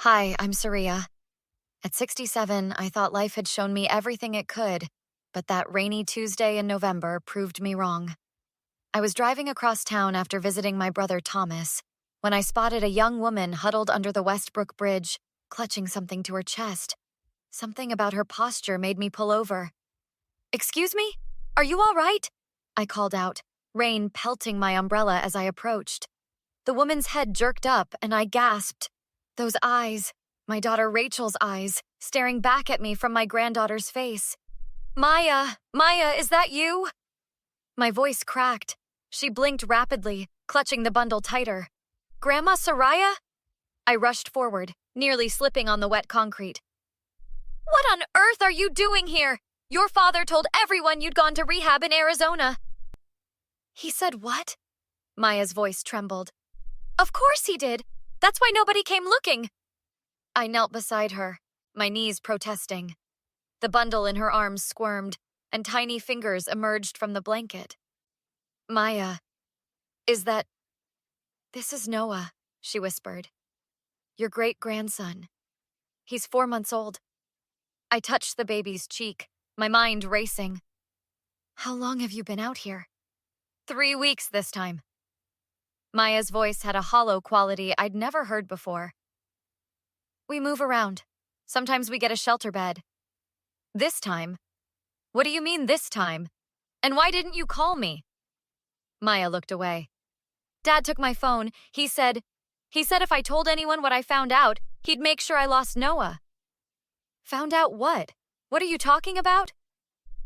Hi, I'm Saria. At 67, I thought life had shown me everything it could, but that rainy Tuesday in November proved me wrong. I was driving across town after visiting my brother Thomas when I spotted a young woman huddled under the Westbrook Bridge, clutching something to her chest. Something about her posture made me pull over. "Excuse me? Are you all right?" I called out, rain pelting my umbrella as I approached. The woman's head jerked up, and I gasped. Those eyes, my daughter Rachel's eyes, staring back at me from my granddaughter's face. Maya, is that you?" My voice cracked. She blinked rapidly, clutching the bundle tighter. "Grandma Soraya?" I rushed forward, nearly slipping on the wet concrete. "What on earth are you doing here? Your father told everyone you'd gone to rehab in Arizona." "He said what?" Maya's voice trembled. "Of course he did. That's why nobody came looking." I knelt beside her, my knees protesting. The bundle in her arms squirmed, and tiny fingers emerged from the blanket. "Maya, is that—" "This is Noah," she whispered. "Your great-grandson. He's 4 months old." I touched the baby's cheek, my mind racing. "How long have you been out here?" 3 weeks this time." Maya's voice had a hollow quality I'd never heard before. "We move around. Sometimes we get a shelter bed." "This time? What do you mean this time? And why didn't you call me?" Maya looked away. "Dad took my phone. He said if I told anyone what I found out, he'd make sure I lost Noah." "Found out what? What are you talking about?"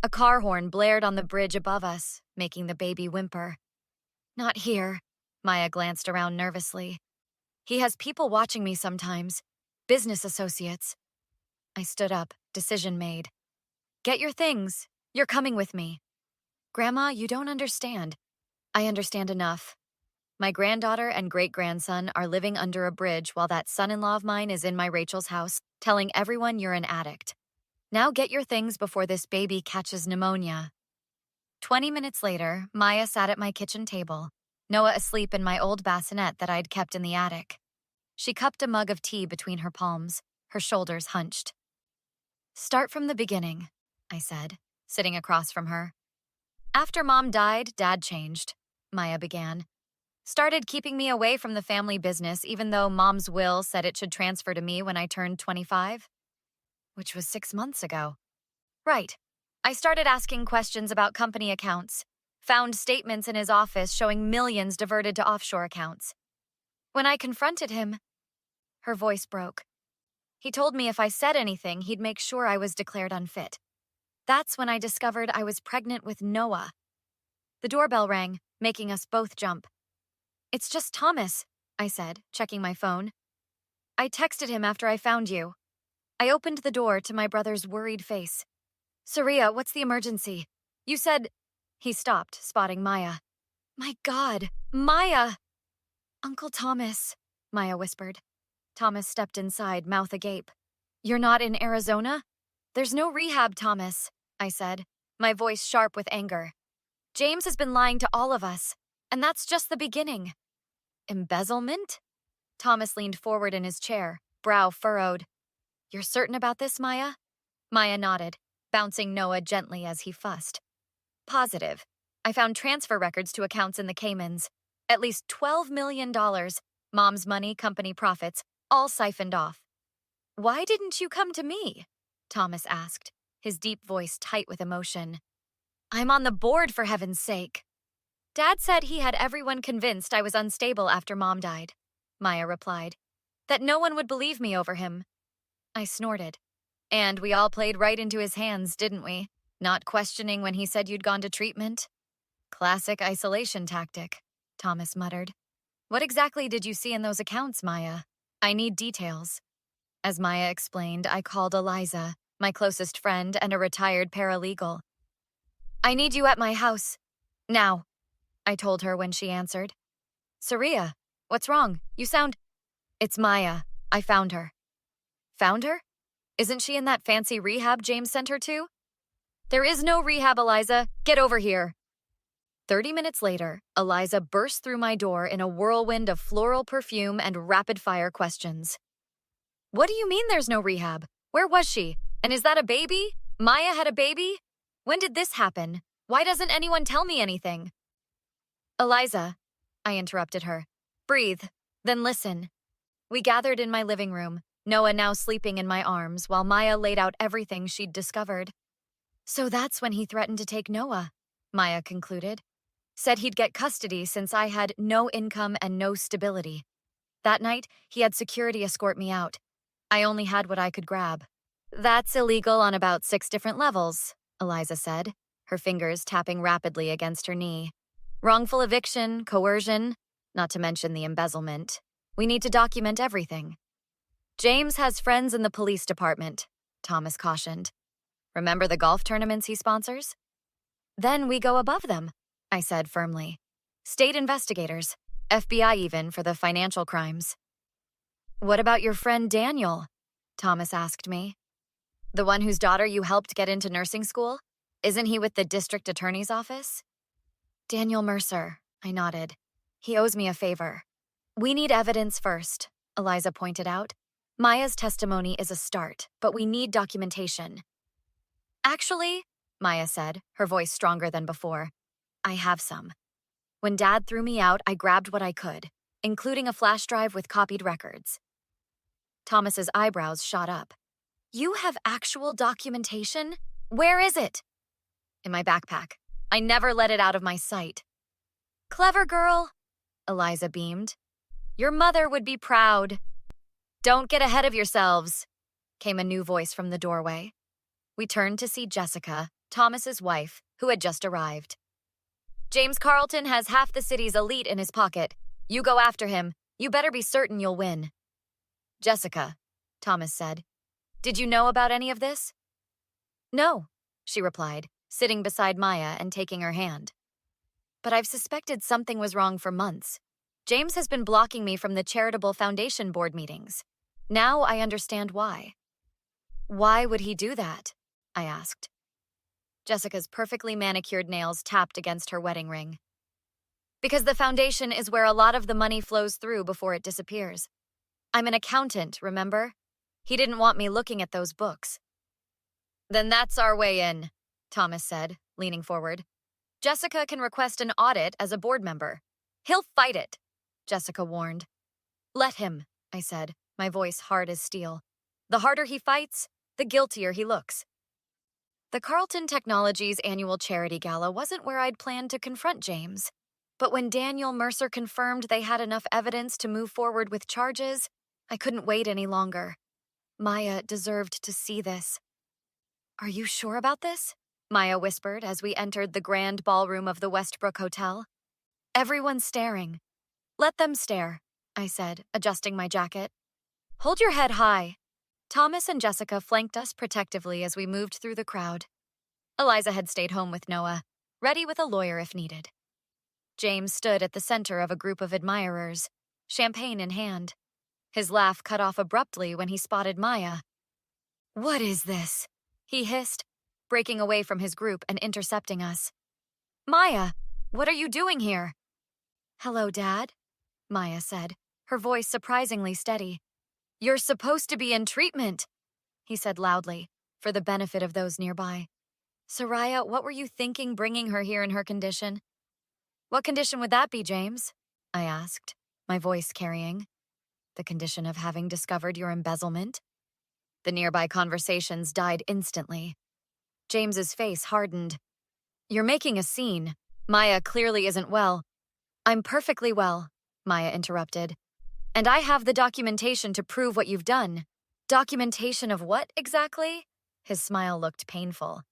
A car horn blared on the bridge above us, making the baby whimper. "Not here." Maya glanced around nervously. "He has people watching me sometimes. Business associates." I stood up, decision made. "Get your things. You're coming with me." "Grandma, you don't understand." "I understand enough. My granddaughter and great-grandson are living under a bridge while that son-in-law of mine is in my Rachel's house, telling everyone you're an addict. Now get your things before this baby catches pneumonia." 20 minutes later, Maya sat at my kitchen table, Noah asleep in my old bassinet that I'd kept in the attic. She cupped a mug of tea between her palms, her shoulders hunched. "Start from the beginning," I said, sitting across from her. "After Mom died, Dad changed," Maya began. "Started keeping me away from the family business even though Mom's will said it should transfer to me when I turned 25. Which was 6 months ago. Right. I started asking questions about company accounts. Found statements in his office showing millions diverted to offshore accounts. When I confronted him..." Her voice broke. "He told me if I said anything, he'd make sure I was declared unfit. That's when I discovered I was pregnant with Noah." The doorbell rang, making us both jump. "It's just Thomas," I said, checking my phone. "I texted him after I found you." I opened the door to my brother's worried face. "Saria, what's the emergency? You said—" He stopped, spotting Maya. "My God, Maya!" "Uncle Thomas," Maya whispered. Thomas stepped inside, mouth agape. "You're not in Arizona?" "There's no rehab, Thomas," I said, my voice sharp with anger. "James has been lying to all of us, and that's just the beginning." "Embezzlement?" Thomas leaned forward in his chair, brow furrowed. "You're certain about this, Maya?" Maya nodded, bouncing Noah gently as he fussed. "Positive. I found transfer records to accounts in the Caymans. At least $12 million, Mom's money, company profits, all siphoned off." "Why didn't you come to me?" Thomas asked, his deep voice tight with emotion. "I'm on the board, for heaven's sake." "Dad said he had everyone convinced I was unstable after Mom died," Maya replied. "That no one would believe me over him." I snorted. "And we all played right into his hands, didn't we? Not questioning when he said you'd gone to treatment?" "Classic isolation tactic," Thomas muttered. "What exactly did you see in those accounts, Maya? I need details." As Maya explained, I called Eliza, my closest friend and a retired paralegal. "I need you at my house. Now," I told her when she answered. "Saria, what's wrong? You sound—" "It's Maya. I found her." "Found her? Isn't she in that fancy rehab James sent her to?" "There is no rehab, Eliza. Get over here." 30 minutes later, Eliza burst through my door in a whirlwind of floral perfume and rapid-fire questions. What do you mean there's no rehab? Where was she? And is that a baby? Maya had a baby? When did this happen? Why doesn't anyone tell me anything? Eliza, I interrupted her. Breathe, then listen. We gathered in my living room, Noah now sleeping in my arms while Maya laid out everything she'd discovered. So that's when he threatened to take Noah, Maya concluded. Said he'd get custody since I had no income and no stability. That night, he had security escort me out. I only had what I could grab. That's illegal on about 6 different levels, Eliza said, her fingers tapping rapidly against her knee. Wrongful eviction, coercion, not to mention the embezzlement. We need to document everything. James has friends in the police department, Thomas cautioned. Remember the golf tournaments he sponsors? Then we go above them, I said firmly. State investigators, FBI even for the financial crimes. What about your friend Daniel? Thomas asked me. The one whose daughter you helped get into nursing school? Isn't he with the district attorney's office? Daniel Mercer, I nodded. He owes me a favor. We need evidence first, Eliza pointed out. Maya's testimony is a start, but we need documentation. Actually, Maya said, her voice stronger than before, I have some. When Dad threw me out, I grabbed what I could, including a flash drive with copied records. Thomas's eyebrows shot up. You have actual documentation? Where is it? In my backpack. I never let it out of my sight. Clever girl, Eliza beamed. Your mother would be proud. Don't get ahead of yourselves, came a new voice from the doorway. We turned to see Jessica, Thomas's wife, who had just arrived. James Carlton has half the city's elite in his pocket. You go after him. You better be certain you'll win. Jessica, Thomas said, did you know about any of this? No, she replied, sitting beside Maya and taking her hand. But I've suspected something was wrong for months. James has been blocking me from the Charitable Foundation board meetings. Now I understand why. Why would he do that? I asked. Jessica's perfectly manicured nails tapped against her wedding ring. Because the foundation is where a lot of the money flows through before it disappears. I'm an accountant, remember? He didn't want me looking at those books. Then that's our way in, Thomas said, leaning forward. Jessica can request an audit as a board member. He'll fight it, Jessica warned. Let him, I said, my voice hard as steel. The harder he fights, the guiltier he looks. The Carlton Technologies annual charity gala wasn't where I'd planned to confront James. But when Daniel Mercer confirmed they had enough evidence to move forward with charges, I couldn't wait any longer. Maya deserved to see this. Are you sure about this? Maya whispered as we entered the grand ballroom of the Westbrook Hotel. Everyone's staring. Let them stare, I said, adjusting my jacket. Hold your head high. Thomas and Jessica flanked us protectively as we moved through the crowd. Eliza had stayed home with Noah, ready with a lawyer if needed. James stood at the center of a group of admirers, champagne in hand. His laugh cut off abruptly when he spotted Maya. What is this? He hissed, breaking away from his group and intercepting us. Maya, what are you doing here? Hello, Dad, Maya said, her voice surprisingly steady. You're supposed to be in treatment, he said loudly, for the benefit of those nearby. Soraya, what were you thinking bringing her here in her condition? What condition would that be, James? I asked, my voice carrying. The condition of having discovered your embezzlement? The nearby conversations died instantly. James's face hardened. You're making a scene. Maya clearly isn't well. I'm perfectly well, Maya interrupted. And I have the documentation to prove what you've done. Documentation of what, exactly? His smile looked painful.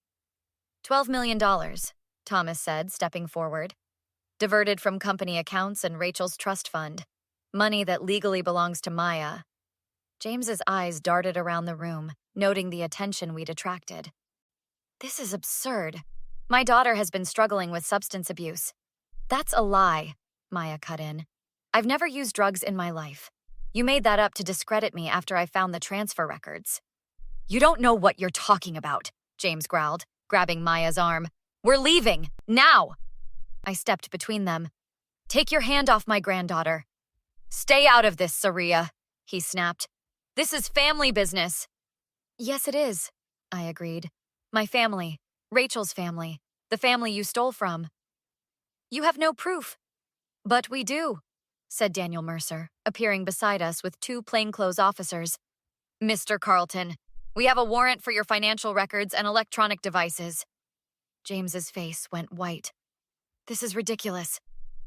$12 million, Thomas said, stepping forward. Diverted from company accounts and Rachel's trust fund. Money that legally belongs to Maya. James's eyes darted around the room, noting the attention we'd attracted. This is absurd. My daughter has been struggling with substance abuse. That's a lie, Maya cut in. I've never used drugs in my life. You made that up to discredit me after I found the transfer records. You don't know what you're talking about, James growled, grabbing Maya's arm. We're leaving, now! I stepped between them. Take your hand off my granddaughter. Stay out of this, Saria, he snapped. This is family business. Yes, it is, I agreed. My family. Rachel's family. The family you stole from. You have no proof. But we do, said Daniel Mercer, appearing beside us with two plainclothes officers. Mr. Carlton, we have a warrant for your financial records and electronic devices. James's face went white. This is ridiculous.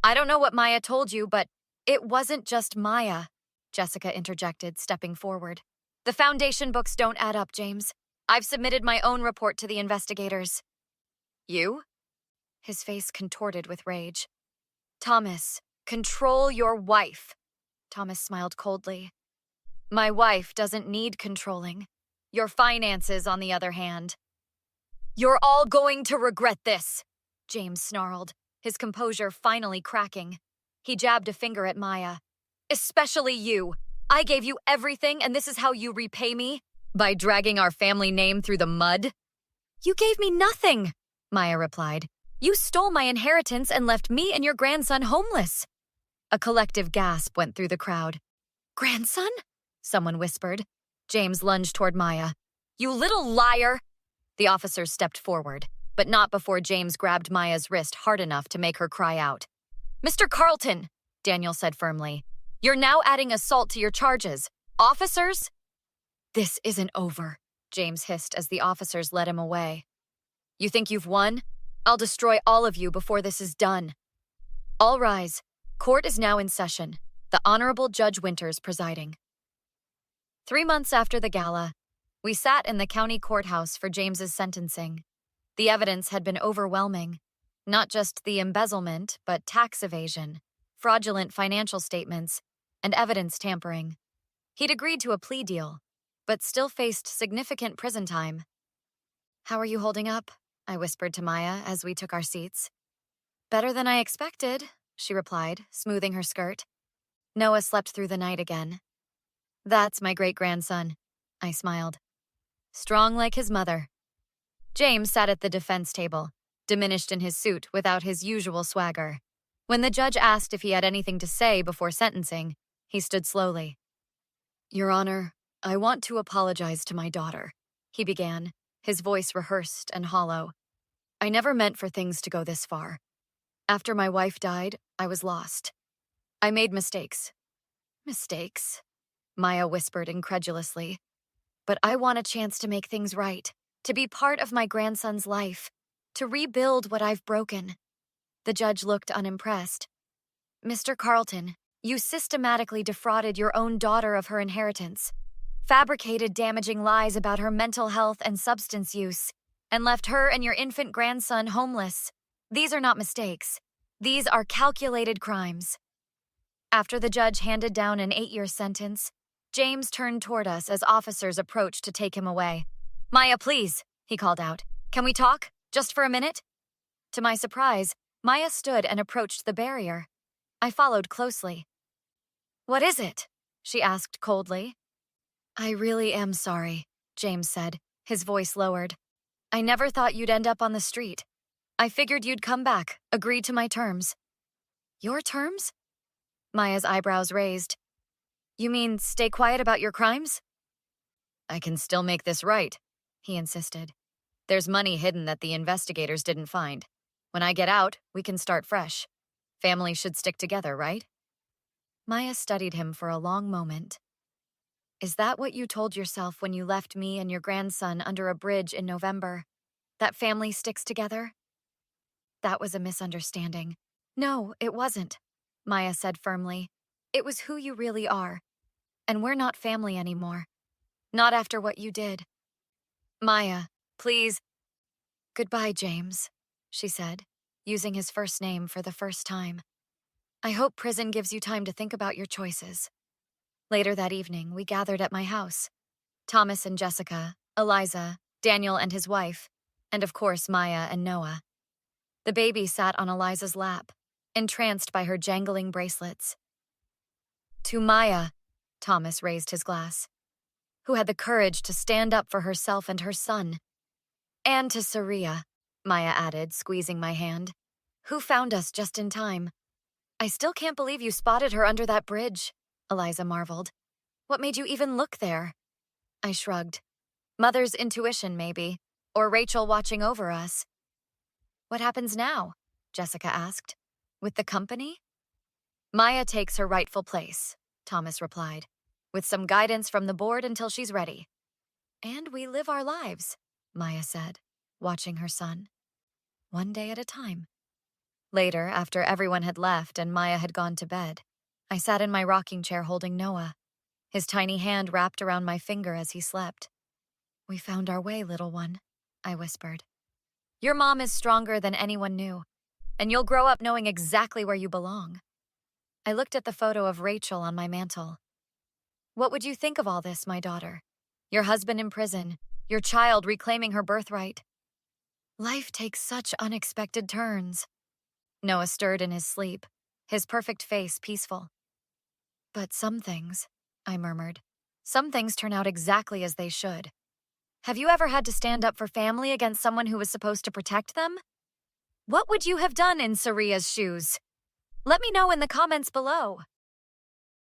I don't know what Maya told you, but it wasn't just Maya, Jessica interjected, stepping forward. The foundation books don't add up, James. I've submitted my own report to the investigators. You? His face contorted with rage. Thomas, control your wife. Thomas smiled coldly. My wife doesn't need controlling. Your finances, on the other hand. You're all going to regret this, James snarled, his composure finally cracking. He jabbed a finger at Maya. Especially you. I gave you everything, and this is how you repay me? By dragging our family name through the mud? You gave me nothing, Maya replied. You stole my inheritance and left me and your grandson homeless. A collective gasp went through the crowd. Grandson? Someone whispered. James lunged toward Maya. You little liar! The officers stepped forward, but not before James grabbed Maya's wrist hard enough to make her cry out. Mr. Carlton, Daniel said firmly, you're now adding assault to your charges. Officers? This isn't over, James hissed as the officers led him away. You think you've won? I'll destroy all of you before this is done. All rise. Court is now in session. The Honorable Judge Winters presiding. 3 months after the gala, we sat in the county courthouse for James's sentencing. The evidence had been overwhelming. Not just the embezzlement, but tax evasion, fraudulent financial statements, and evidence tampering. He'd agreed to a plea deal, but still faced significant prison time. How are you holding up? I whispered to Maya as we took our seats. Better than I expected, she replied, smoothing her skirt. Noah slept through the night again. That's my great-grandson, I smiled. Strong like his mother. James sat at the defense table, diminished in his suit without his usual swagger. When the judge asked if he had anything to say before sentencing, he stood slowly. Your Honor, I want to apologize to my daughter, he began, his voice rehearsed and hollow. I never meant for things to go this far. After my wife died, I was lost. I made mistakes. Mistakes? Maya whispered incredulously. But I want a chance to make things right, to be part of my grandson's life, to rebuild what I've broken. The judge looked unimpressed. Mr. Carlton, you systematically defrauded your own daughter of her inheritance, fabricated damaging lies about her mental health and substance use, and left her and your infant grandson homeless. These are not mistakes. These are calculated crimes. After the judge handed down an 8-year sentence, James turned toward us as officers approached to take him away. Maya, please, he called out. Can we talk? Just for a minute? To my surprise, Maya stood and approached the barrier. I followed closely. What is it? She asked coldly. I really am sorry, James said, his voice lowered. I never thought you'd end up on the street. I figured you'd come back, agree to my terms. Your terms? Maya's eyebrows raised. You mean stay quiet about your crimes? I can still make this right, he insisted. There's money hidden that the investigators didn't find. When I get out, we can start fresh. Families should stick together, right? Maya studied him for a long moment. Is that what you told yourself when you left me and your grandson under a bridge in November? That family sticks together? That was a misunderstanding. No, it wasn't, Maya said firmly. It was who you really are. And we're not family anymore. Not after what you did. Maya, please. Goodbye, James, she said, using his first name for the first time. I hope prison gives you time to think about your choices. Later that evening, we gathered at my house. Thomas and Jessica, Eliza, Daniel and his wife, and of course Maya and Noah. The baby sat on Eliza's lap, entranced by her jangling bracelets. To Maya, Thomas raised his glass, who had the courage to stand up for herself and her son. And to Saria, Maya added, squeezing my hand, who found us just in time. I still can't believe you spotted her under that bridge, Eliza marveled. What made you even look there? I shrugged. Mother's intuition, maybe. Or Rachel watching over us. What happens now? Jessica asked. With the company? Maya takes her rightful place, Thomas replied, with some guidance from the board until she's ready. And we live our lives, Maya said, watching her son. One day at a time. Later, after everyone had left and Maya had gone to bed, I sat in my rocking chair holding Noah, his tiny hand wrapped around my finger as he slept. We found our way, little one, I whispered. Your mom is stronger than anyone knew, and you'll grow up knowing exactly where you belong. I looked at the photo of Rachel on my mantle. What would you think of all this, my daughter? Your husband in prison, your child reclaiming her birthright. Life takes such unexpected turns. Noah stirred in his sleep, his perfect face peaceful. But some things, I murmured, some things turn out exactly as they should. Have you ever had to stand up for family against someone who was supposed to protect them? What would you have done in Saria's shoes? Let me know in the comments below.